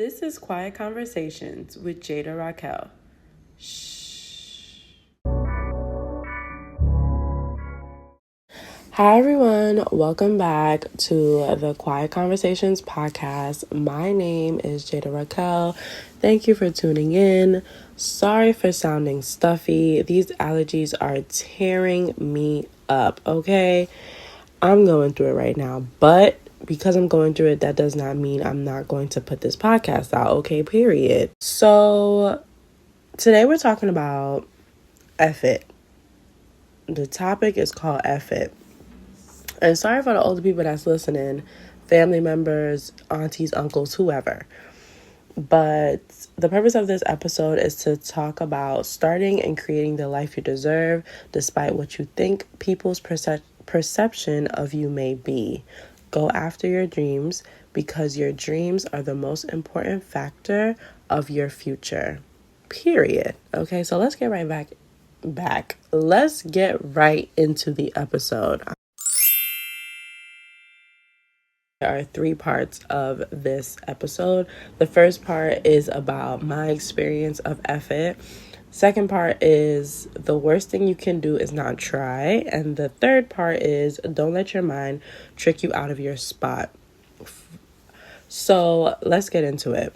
This is Quiet Conversations with Jada Raquel. Shh. Hi everyone, welcome back to the Quiet Conversations podcast. My name is Jada Raquel. Thank you for tuning in. Sorry for sounding stuffy. These allergies are tearing me up, okay? I'm going through it right now, but because I'm going through it, that does not mean I'm not going to put this podcast out, okay, period. So today we're talking about F it. The topic is called F it. And sorry for the older people that's listening, family members, aunties, uncles, whoever. But the purpose of this episode is to talk about starting and creating the life you deserve, despite what you think people's perception of you may be. Go after your dreams because your dreams are the most important factor of your future. Period. Okay, so let's get right back. Let's get right into the episode. There are 3 parts of this episode. The first part is about my experience of F it. Second part is the worst thing you can do is not try. And the third part is don't let your mind trick you out of your spot. So let's get into it.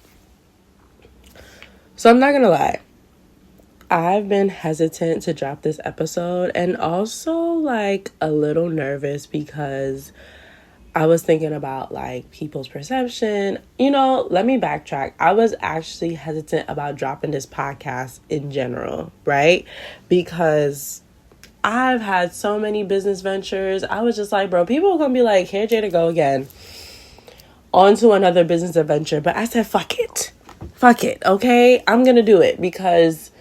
So I'm not going to lie. I've been hesitant to drop this episode and also like a little nervous because I was thinking about like people's perception. Let me backtrack. I was actually hesitant about dropping this podcast in general, right? Because I've had so many business ventures. I was just like, bro, people are going to be like, here, Jada, go again. On to another business adventure. But I said, fuck it, okay? I'm going to do it because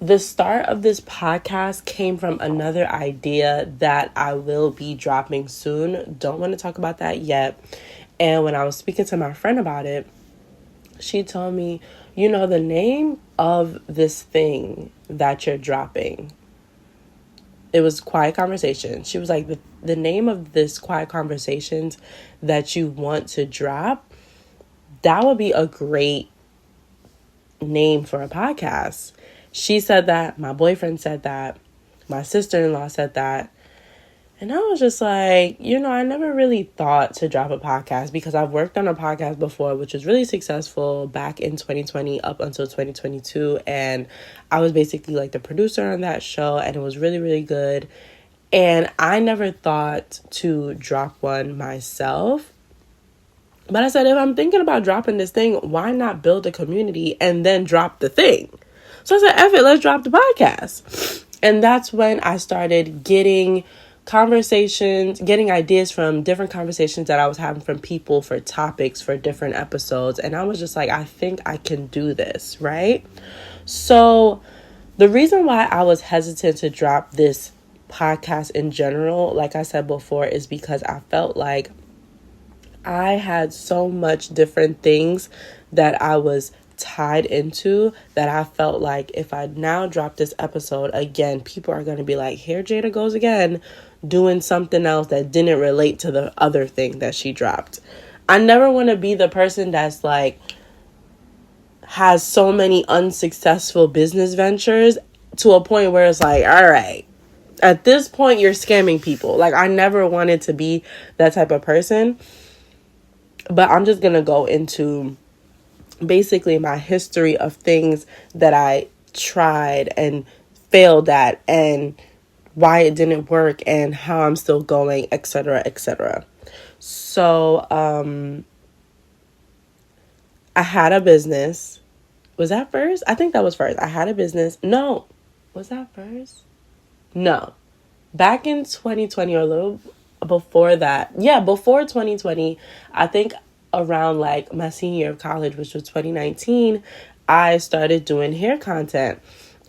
the start of this podcast came from another idea that I will be dropping soon. Don't want to talk about that yet. And when I was speaking to my friend about it, she told me, the name of this thing that you're dropping, it was Quiet Conversations. She was like, the name of this Quiet Conversations that you want to drop, that would be a great name for a podcast. She said that, my boyfriend said that, my sister-in-law said that. And I was just like, I never really thought to drop a podcast because I've worked on a podcast before, which was really successful back in 2020 up until 2022. And I was basically like the producer on that show and it was really, really good. And I never thought to drop one myself. But I said, if I'm thinking about dropping this thing, why not build a community and then drop the thing? So I said, F it, let's drop the podcast. And that's when I started getting ideas from different conversations that I was having from people for topics for different episodes. And I was just like, I think I can do this, right? So the reason why I was hesitant to drop this podcast in general, like I said before, is because I felt like I had so much different things that I was tied into that I felt like if I now drop this episode again, people are going to be like, here Jada goes again doing something else that didn't relate to the other thing that she dropped. I never want to be the person that's like has so many unsuccessful business ventures to a point where it's like, all right, at this point you're scamming people. Like I never wanted to be that type of person. But I'm just going to go into basically my history of things that I tried and failed at and why it didn't work and how I'm still going, etc., etc. So, I had a business. Was that first? I think that was first. I had a business. No. Was that first? No. Back in 2020 or a little before that. Yeah, before 2020, I think around like my senior year of college, which was 2019, I started doing hair content.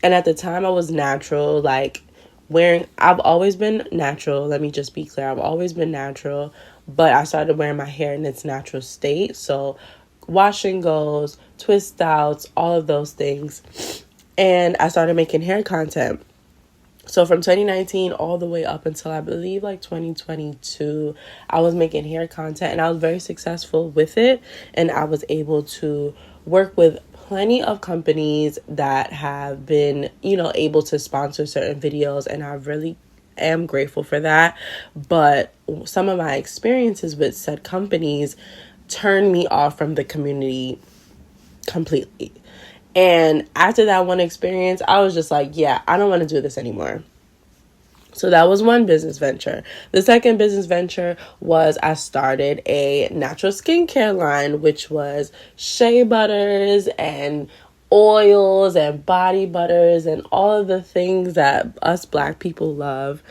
And at the time I was natural, like I've always been natural. Let me just be clear. I've always been natural, but I started wearing my hair in its natural state. So wash and goes, twist outs, all of those things. And I started making hair content. So from 2019 all the way up until I believe like 2022, I was making hair content and I was very successful with it. And I was able to work with plenty of companies that have been, able to sponsor certain videos. And I really am grateful for that. But some of my experiences with said companies turned me off from the community completely. And after that one experience, I was just like, yeah, I don't want to do this anymore. So that was one business venture. The second business venture was I started a natural skincare line, which was shea butters and oils and body butters and all of the things that us Black people love.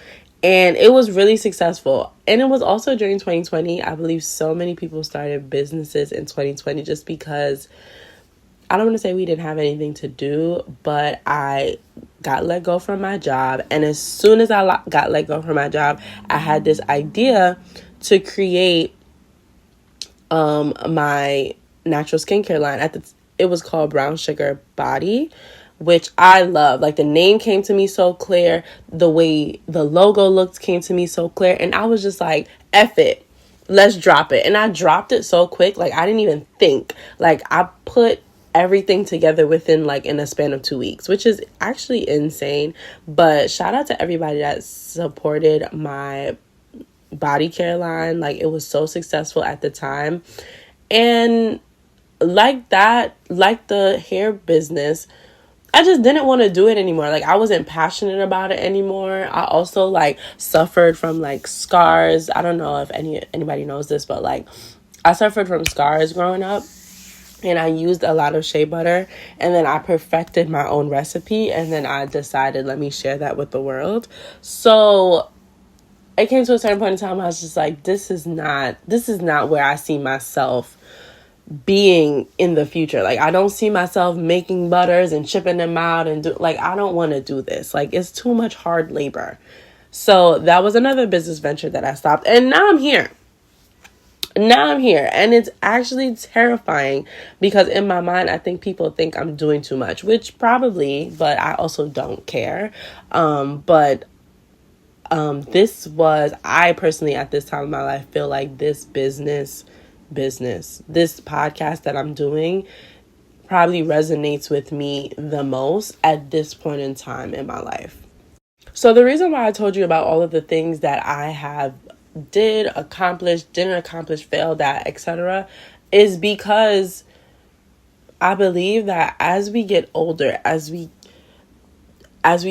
And it was really successful. And it was also during 2020. I believe so many people started businesses in 2020 just because I don't want to say we didn't have anything to do, but I got let go from my job. And as soon as I got let go from my job, I had this idea to create my natural skincare line. It was called Brown Sugar Body, which I love. Like, the name came to me so clear. The way the logo looked came to me so clear. And I was just like, F it. Let's drop it. And I dropped it so quick. Like, I didn't even think. Like, I put everything together within like in a span of 2 weeks, which is actually insane. But shout out to everybody that supported my body care line. Like, it was so successful at the time. And like that, like the hair business, I just didn't want to do it anymore. Like, I wasn't passionate about it anymore. I also like suffered from like scars. I don't know if anybody knows this, but like I suffered from scars growing up. And I used a lot of shea butter, and then I perfected my own recipe, and then I decided, let me share that with the world. So it came to a certain point in time, I was just like, this is not where I see myself being in the future. Like, I don't see myself making butters and shipping them out and I don't want to do this. Like, it's too much hard labor. So that was another business venture that I stopped, and now I'm here. And it's actually terrifying because in my mind, I think people think I'm doing too much, which probably, but I also don't care. This was, I personally at this time in my life feel like this business, this podcast that I'm doing probably resonates with me the most at this point in time in my life. So the reason why I told you about all of the things that I have didn't accomplish, failed at, etc., is because I believe that as we get older, as we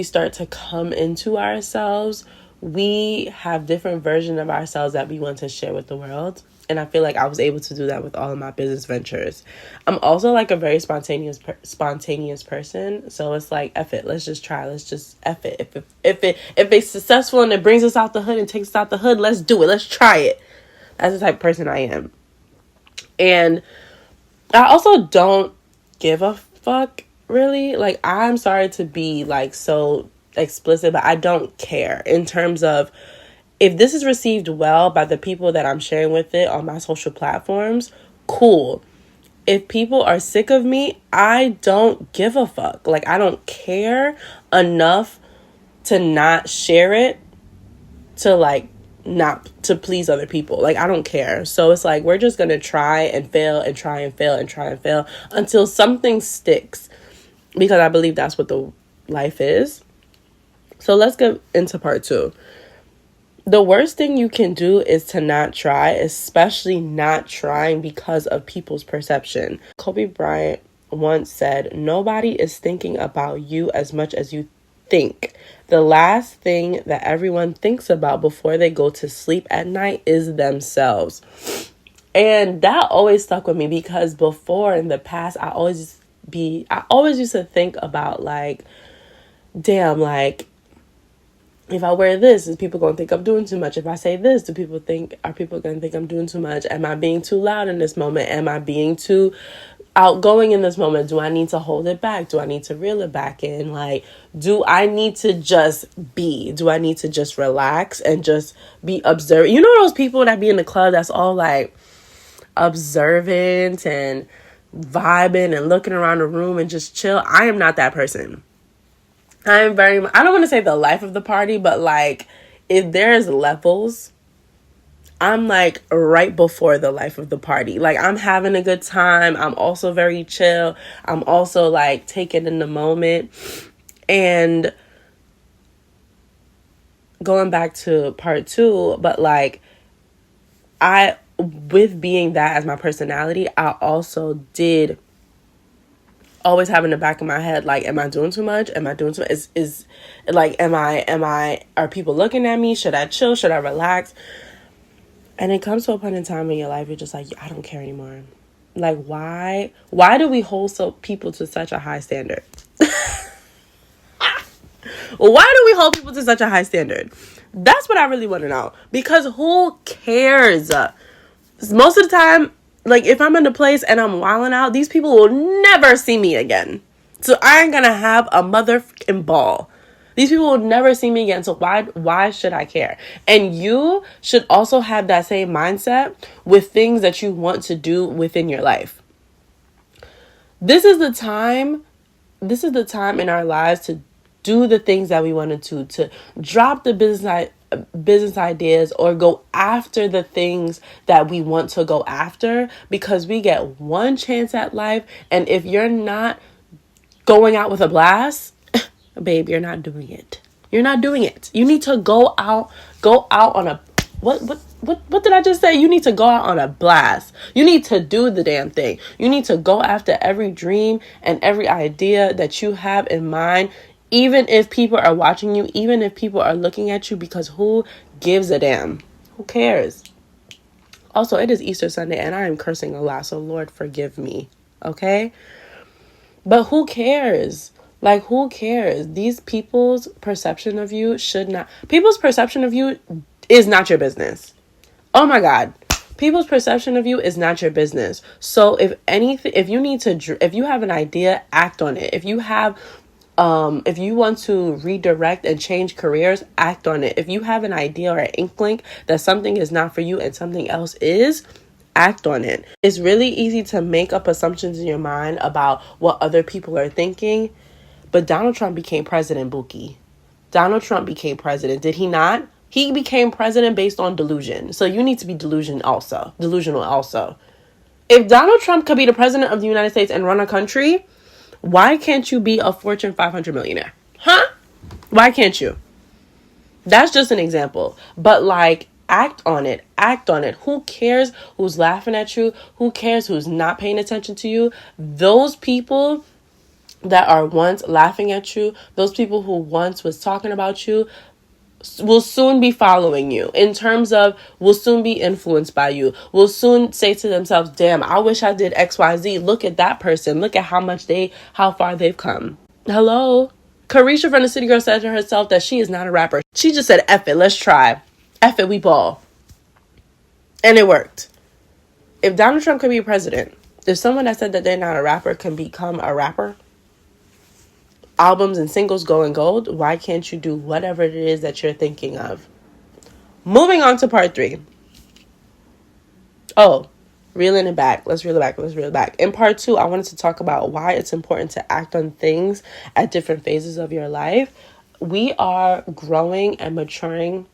start to come into ourselves, we have different versions of ourselves that we want to share with the world. And I feel like I was able to do that with all of my business ventures. I'm also like a very spontaneous person. So it's like, F it. Let's just try. Let's just F it. If it's successful and it brings us out the hood and takes us out the hood, let's do it. Let's try it. That's the type of person I am. And I also don't give a fuck, really. Like, I'm sorry to be like so explicit, but I don't care in terms of if this is received well by the people that I'm sharing with it on my social platforms, cool. If people are sick of me, I don't give a fuck. Like, I don't care enough to not share it, to like not to please other people. Like, I don't care. So it's like, we're just going to try and fail and try and fail and try and fail until something sticks, because I believe that's what the life is. So let's get into part 2. The worst thing you can do is to not try, especially not trying because of people's perception. Kobe Bryant once said, "Nobody is thinking about you as much as you think. The last thing that everyone thinks about before they go to sleep at night is themselves." And that always stuck with me because before, in the past, I always used to think about like, damn, like, if I wear this, is people going to think I'm doing too much? If I say this, are people going to think I'm doing too much? Am I being too loud in this moment? Am I being too outgoing in this moment? Do I need to hold it back? Do I need to reel it back in? Like, do I need to just be? Do I need to just relax and just be observant? You know those people that be in the club that's all like observant and vibing and looking around the room and just chill? I am not that person. I'm very, I don't want to say the life of the party, but like if there's levels, I'm like right before the life of the party. Like I'm having a good time. I'm also very chill. I'm also like taking in the moment. And going back to part 2, but like with being that as my personality, I also did always have in the back of my head, like, am I doing too much? Am I doing too much? Is like, are people looking at me? Should I chill? Should I relax? And it comes to a point in time in your life, you're just like, I don't care anymore. Like, why do we hold people to such a high standard? Why do we hold people to such a high standard? That's what I really want to know. Because who cares? Most of the time, like if I'm in a place and I'm wilding out, these people will never see me again. So I ain't gonna have a motherfucking ball. These people will never see me again. So why should I care? And you should also have that same mindset with things that you want to do within your life. This is the time in our lives to do the things that we want to drop the business ideas or go after the things that we want to go after, because we get one chance at life. And if you're not going out with a blast, babe, you're not doing it. You're not doing it. You need to go out on a, what did I just say? You need to go out on a blast. You need to do the damn thing. You need to go after every dream and every idea that you have in mind, even if people are watching you, even if people are looking at you, because who gives a damn? Who cares? Also, it is Easter Sunday and I am cursing a lot, so Lord forgive me, okay? But who cares? Like, who cares? These people's perception of you people's perception of you is not your business. Oh my God. People's perception of you is not your business. So if you have an idea, act on it. If you want to redirect and change careers, act on it. If you have an idea or an inkling that something is not for you and something else is, act on it. It's really easy to make up assumptions in your mind about what other people are thinking. But Donald Trump became president, Buki. Donald Trump became president. Did he not? He became president based on delusion. So you need to be delusional also. If Donald Trump could be the president of the United States and run a country, why can't you be a Fortune 500 millionaire? Huh? Why can't you? That's just an example. But like, act on it. Act on it. Who cares who's laughing at you? Who cares who's not paying attention to you? Those people that are once laughing at you, those people who once was talking about you, will soon be following you, in terms of will soon be influenced by you, will soon say to themselves, damn, I wish I did XYZ. Look at that person. Look at how far they've come. Hello? Carisha from the City Girl said to herself that she is not a rapper. She just said, F it, let's try. F it, we ball. And it worked. If Donald Trump could be president, if someone that said that they're not a rapper can become a rapper, albums and singles going gold, why can't you do whatever it is that you're thinking of? Moving on to part 3. Oh, reeling it back. Let's reel it back. In part 2, I wanted to talk about why it's important to act on things at different phases of your life. We are growing and maturing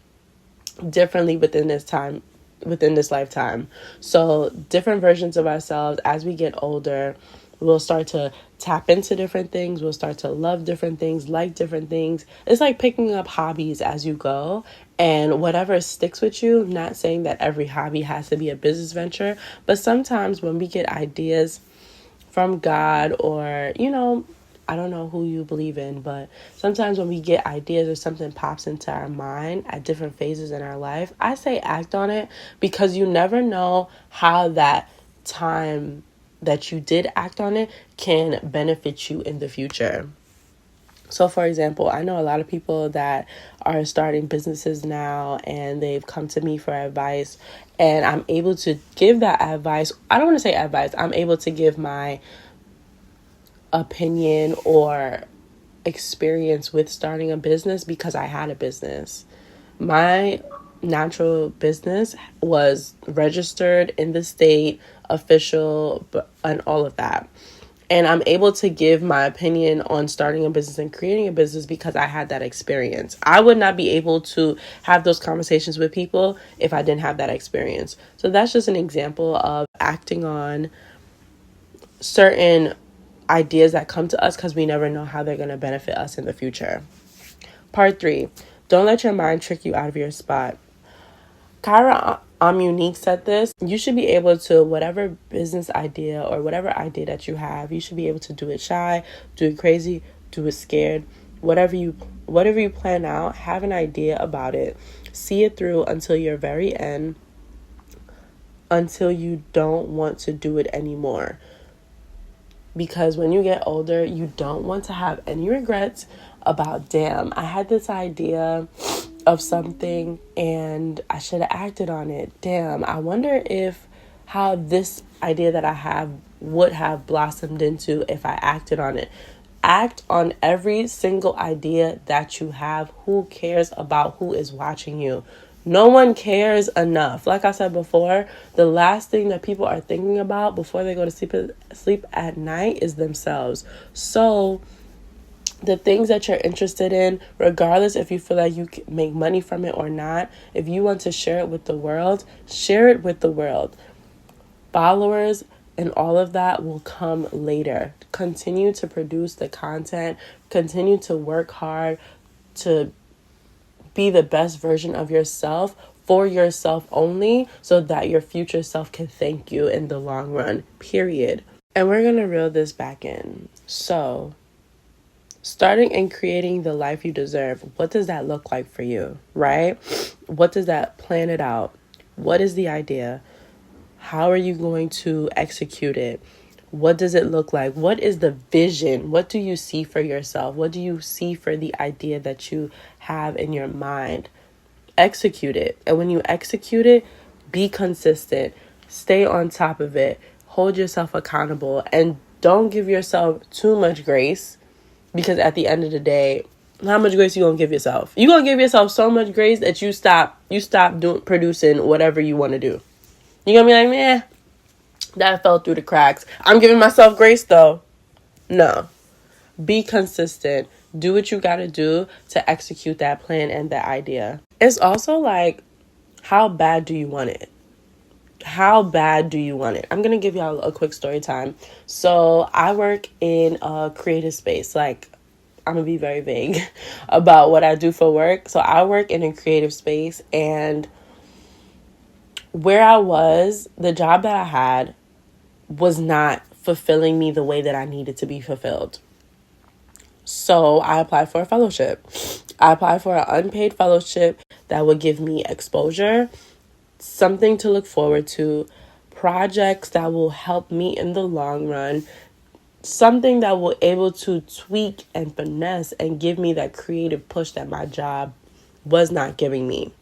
differently within this lifetime. So different versions of ourselves as we get older, we'll start to tap into different things. We'll start to love different things, like different things. It's like picking up hobbies as you go, and whatever sticks with you. Not saying that every hobby has to be a business venture, but sometimes when we get ideas from God, or, I don't know who you believe in, but sometimes when we get ideas or something pops into our mind at different phases in our life, I say act on it, because you never know how that time that you did act on it can benefit you in the future. So, for example, I know a lot of people that are starting businesses now, and they've come to me for advice, and I'm able to give that advice. I don't want to say advice. I'm able to give my opinion or experience with starting a business because I had a business. My natural business was registered in the state, official, and all of that. And I'm able to give my opinion on starting a business and creating a business because I had that experience. I would not be able to have those conversations with people if I didn't have that experience. So that's just an example of acting on certain ideas that come to us because we never know how they're going to benefit us in the future. Part 3, don't let your mind trick you out of your spot. Kyra Unique said this: you should be able to, whatever business idea or whatever idea that you have, you should be able to do it shy, do it crazy, do it scared. Whatever you plan out, have an idea about it. See it through until your very end, until you don't want to do it anymore. Because when you get older, you don't want to have any regrets about, damn, I had this idea of something and I should have acted on it. Damn, I wonder if how this idea that I have would have blossomed into if I acted on it. Act on every single idea that you have. Who cares about who is watching you? No one cares enough. Like I said before, the last thing that people are thinking about before they go to sleep at night is themselves. So the things that you're interested in, regardless if you feel like you can make money from it or not, if you want to share it with the world, share it with the world. Followers and all of that will come later. Continue to produce the content. Continue to work hard to be the best version of yourself for yourself only, so that your future self can thank you in the long run, period. And we're going to reel this back in. So, starting and creating the life you deserve, what does that look like for you, right? What does that plan it out? What is the idea? How are you going to execute it? What does it look like? What is the vision? What do you see for yourself? What do you see for the idea that you have in your mind? Execute it. And when you execute it, be consistent. Stay on top of it. Hold yourself accountable. And don't give yourself too much grace, because at the end of the day, how much grace you gonna give yourself? You gonna give yourself so much grace that you stop producing whatever you want to do. You gonna be like, man, that fell through the cracks. I'm giving myself grace though. No. Be consistent. Do what you gotta do to execute that plan and that idea. It's also like, how bad do you want it? How bad do you want it? I'm gonna give y'all a quick story time. So I work in a creative space. Like, I'm gonna be very vague about what I do for work. So I work in a creative space, and where I was, the job that I had was not fulfilling me the way that I needed to be fulfilled. So I applied for a fellowship. I applied for an unpaid fellowship that would give me exposure, something to look forward to, projects that will help me in the long run, something that will able to tweak and finesse and give me that creative push that my job was not giving me.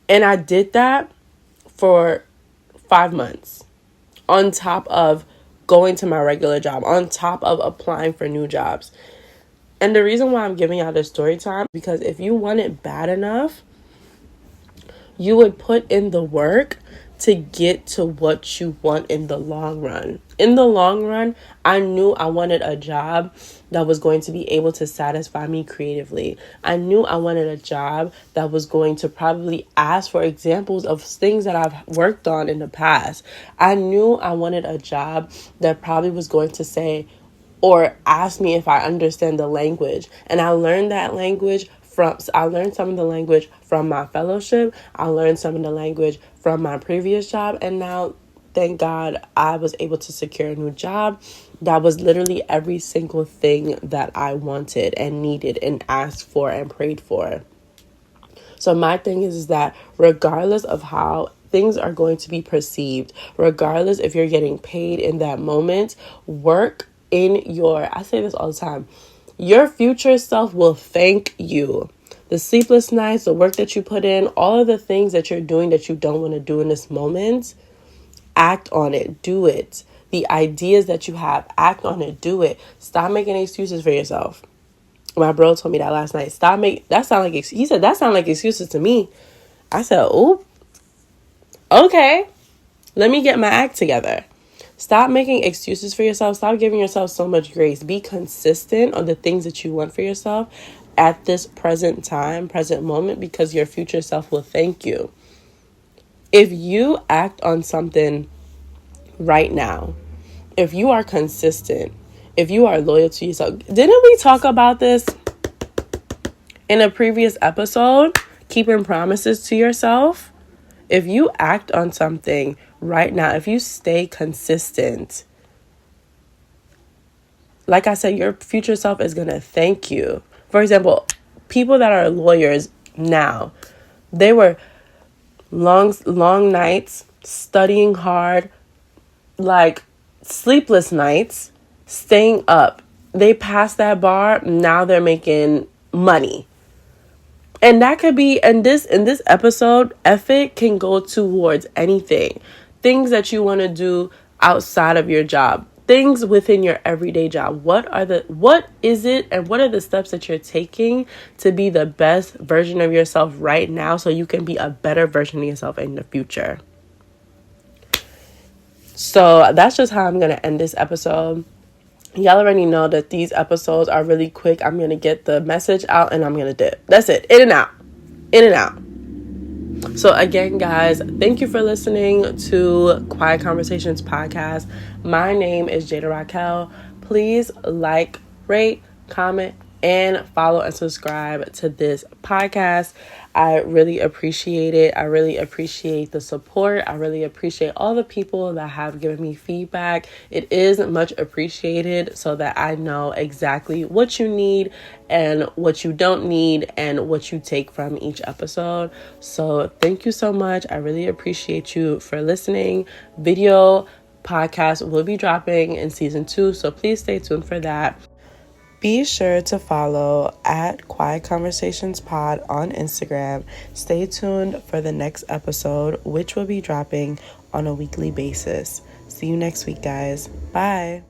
And I did that for 5 months, on top of going to my regular job, on top of applying for new jobs. And the reason why I'm giving y'all this story time, because if you want it bad enough, you would put in the work to get to what you want in the long run. In the long run, I knew I wanted a job that was going to be able to satisfy me creatively. I knew I wanted a job that was going to probably ask for examples of things that I've worked on in the past. I knew I wanted a job that probably was going to say or ask me if I understand the language. And I learned that language I learned some of the language from my fellowship. I learned some of the language from my previous job. And now, thank God, I was able to secure a new job that was literally every single thing that I wanted and needed and asked for and prayed for. So my thing is that regardless of how things are going to be perceived, regardless if you're getting paid in that moment, work in I say this all the time, your future self will thank you. The sleepless nights, the work that you put in, all of the things that you're doing that you don't want to do in this moment, act on it. Do it. The ideas that you have, act on it. Do it. Stop making excuses for yourself. My bro told me that last night. He said, that sound like excuses to me. I said, oh, okay. Let me get my act together. Stop making excuses for yourself. Stop giving yourself so much grace. Be consistent on the things that you want for yourself at this present time, present moment, because your future self will thank you. If you act on something right now, if you are consistent, if you are loyal to yourself, didn't we talk about this in a previous episode? Keeping promises to yourself. If you act on something right now, if you stay consistent, like I said, your future self is going to thank you. For example, people that are lawyers now, they were long nights, studying hard, like sleepless nights, staying up. They passed that bar, now they're making money. And that could be, in this episode, effort can go towards anything. Things that you want to do outside of your job. Things within your everyday job. What is it and what are the steps that you're taking to be the best version of yourself right now so you can be a better version of yourself in the future? So that's just how I'm going to end this episode. Y'all already know that these episodes are really quick. I'm going to get the message out and I'm going to dip. That's it. In and out. In and out. So again, guys, thank you for listening to Quiet Conversations podcast. My name is Jada Raquel. Please like, rate, comment, and follow and subscribe to this podcast. I really appreciate it. I really appreciate the support. I really appreciate all the people that have given me feedback. It is much appreciated so that I know exactly what you need and what you don't need and what you take from each episode. So thank you so much. I really appreciate you for listening. Video podcast will be dropping in season 2, so please stay tuned for that. Be sure to follow at Quiet Conversations Pod on Instagram. Stay tuned for the next episode, which will be dropping on a weekly basis. See you next week, guys. Bye.